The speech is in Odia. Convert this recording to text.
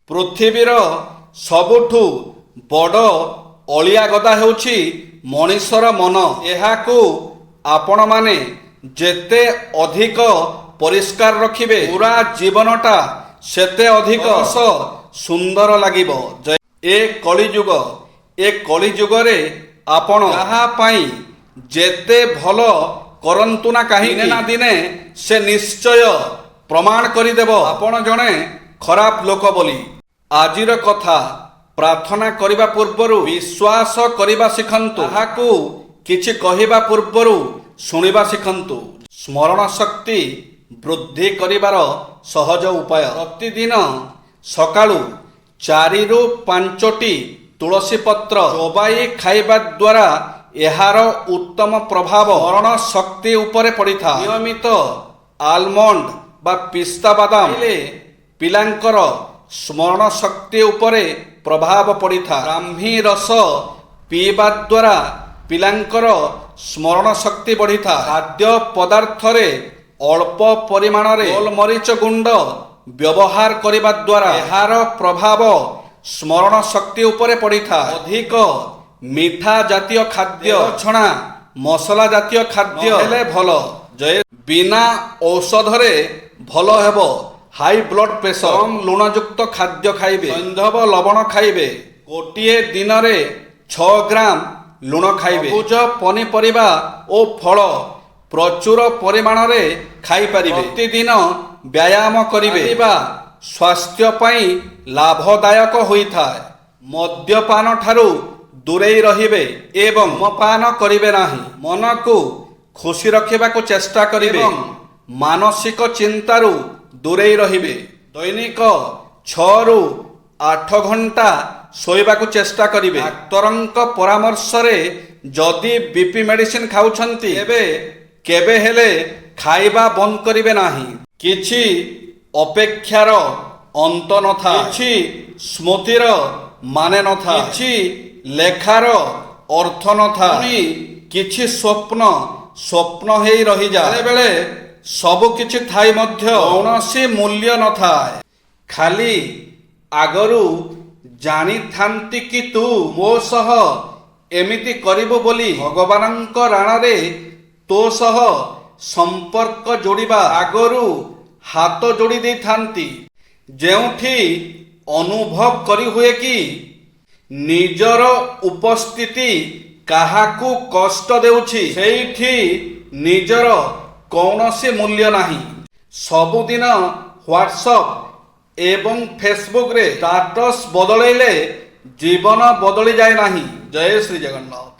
ପୃଥିବୀର ସବୁଠୁ ବଡ଼ ଅଳିଆ ଗଦା ହେଉଛି ମଣିଷର ମନ। ଏହାକୁ ଆପଣମାନେ ଯେତେ ଅଧିକ ପରିଷ୍କାର ରଖିବେ ପୁରା ଜୀବନଟା ସେତେ ଅଧିକ ସୁନ୍ଦର ଲାଗିବ। ଏ କଳିଯୁଗରେ ଆପଣ ଯାହା ପାଇଁ ଯେତେ ଭଲ କରନ୍ତୁ ନା କାହିଁକି ନା ଦିନେ ସେ ନିଶ୍ଚୟ ପ୍ରମାଣ କରିଦେବ ଆପଣ ଜଣେ ଖରାପ ଲୋକ ବୋଲି। ଆଜିର କଥା, ପ୍ରାର୍ଥନା କରିବା ପୂର୍ବରୁ ବିଶ୍ୱାସ କରିବା ଶିଖନ୍ତୁ। ତାହାକୁ କିଛି କହିବା ପୂର୍ବରୁ ଶୁଣିବା ଶିଖନ୍ତୁ। ସ୍ମରଣ ଶକ୍ତି ବୃଦ୍ଧି କରିବାର ସହଜ ଉପାୟ। ପ୍ରତିଦିନ ସକାଳୁ 4 ରୁ 5ଟି ତୁଳସୀ ପତ୍ର ଚୋବାଇ ଖାଇବା ଦ୍ୱାରା ଏହାର ଉତ୍ତମ ପ୍ରଭାବ ସ୍ମରଣ ଶକ୍ତି ଉପରେ ପଡ଼ିଥାଏ। ନିୟମିତ ଆଲମଣ୍ଡ ବା ପିସ୍ତା ବାଦାମ ଖାଇଲେ ପିଲାଙ୍କର ସ୍ମରଣ ଶକ୍ତି ଉପରେ ପ୍ରଭାବ ପଡ଼ିଥାଏ। ବ୍ରାହ୍ମୀ ରସ ପିଇବା ଦ୍ୱାରା ପିଲାଙ୍କର ସ୍ମରଣ ଶକ୍ତି ବଢ଼ିଥାଏ। ଖାଦ୍ୟ ପଦାର୍ଥରେ ଅଳ୍ପ ପରିମାଣରେ ଗୋଲମରିଚ ଗୁଣ୍ଡ ବ୍ୟବହାର କରିବା ଦ୍ୱାରା ଏହାର ପ୍ରଭାବ ସ୍ମରଣ ଶକ୍ତି ଉପରେ ପଡ଼ିଥାଏ। ଅଧିକ ମିଠା ଜାତୀୟ ଖାଦ୍ୟ ଛଣା ମସଲା ଜାତୀୟ ଖାଦ୍ୟ ହେଲେ ଭଲ। ବିନା ଔଷଧରେ ଭଲ ହେବ ହାଇ ବ୍ଲଡ ପ୍ରେସର। କମ୍ ଲୁଣଯୁକ୍ତ ଖାଦ୍ୟ ଖାଇବେ। ସୈନ୍ଧବ ଲବଣ ଖାଇବେ। ଗୋଟିଏ ଦିନରେ 6 ଗ୍ରାମ ଲୁଣ ଖାଇବେ। ସବୁଜ ପନିପରିବା ଓ ଫଳ ପ୍ରଚୁର ପରିମାଣରେ ଖାଇପାରିବେ। ପ୍ରତିଦିନ ବ୍ୟାୟାମ କରିବେ। ସ୍ୱାସ୍ଥ୍ୟ ପାଇଁ ଲାଭଦାୟକ ହୋଇଥାଏ। ମଦ୍ୟପାନ ଠାରୁ ଦୂରେଇ ରହିବେ ଏବଂ ଧୂମପାନ କରିବେ ନାହିଁ। ମନକୁ ଖୁସି ରଖିବାକୁ ଚେଷ୍ଟା କରିବେ ଏବଂ ମାନସିକ ଚିନ୍ତାରୁ ଦୂରେଇ ରହିବେ। ଦୈନିକ 6 ରୁ 8 ଘଣ୍ଟା ଶୋଇବାକୁ ଚେଷ୍ଟା କରିବେ। ଡାକ୍ତରଙ୍କ ପରାମର୍ଶରେ ଯଦି ବିପି ମେଡିସିନ ଖାଉଛନ୍ତି ତେବେ କେବେ ହେଲେ ଖାଇବା ବନ୍ଦ କରିବେ ନାହିଁ। କିଛି ଅପେକ୍ଷାର ଅନ୍ତ ନଥାଏ। କିଛି ସ୍ମୃତିର ମାନେ ନଥାଏ। କିଛି ଲେଖାର ଅର୍ଥ ନଥାଏ। କିଛି ସ୍ୱପ୍ନ ହେଇ ରହିଯାଏ। ବେଳେବେଳେ ସବୁ କିଛି ଥାଇ ମଧ୍ୟ କୌଣସି ମୂଲ୍ୟ ନଥାଏ। ଖାଲି ଆଗରୁ ଜାଣିଥାନ୍ତି କି ତୁ ମୋ ସହ ଏମିତି କରିବୁ ବୋଲି ଭଗବାନଙ୍କ ରାଣରେ ତୋ ସହ ସମ୍ପର୍କ ଯୋଡ଼ିବା ଆଗରୁ ହାତ ଯୋଡ଼ି ଦେଇଥାନ୍ତି। ଯେଉଁଠି ଅନୁଭବ କରିହୁଏ କି ନିଜର ଉପସ୍ଥିତି କାହାକୁ କଷ୍ଟ ଦେଉଛି ସେଇଠି ନିଜର କୌଣସି ମୂଲ୍ୟ ନାହିଁ। ସବୁଦିନ ହ୍ୱାଟ୍ସଆପ୍ ଏବଂ ଫେସବୁକରେ ଷ୍ଟାଟସ୍ ବଦଳେଇଲେ ଜୀବନ ବଦଳିଯାଏ ନାହିଁ। ଜୟ ଶ୍ରୀ ଜଗନ୍ନାଥ।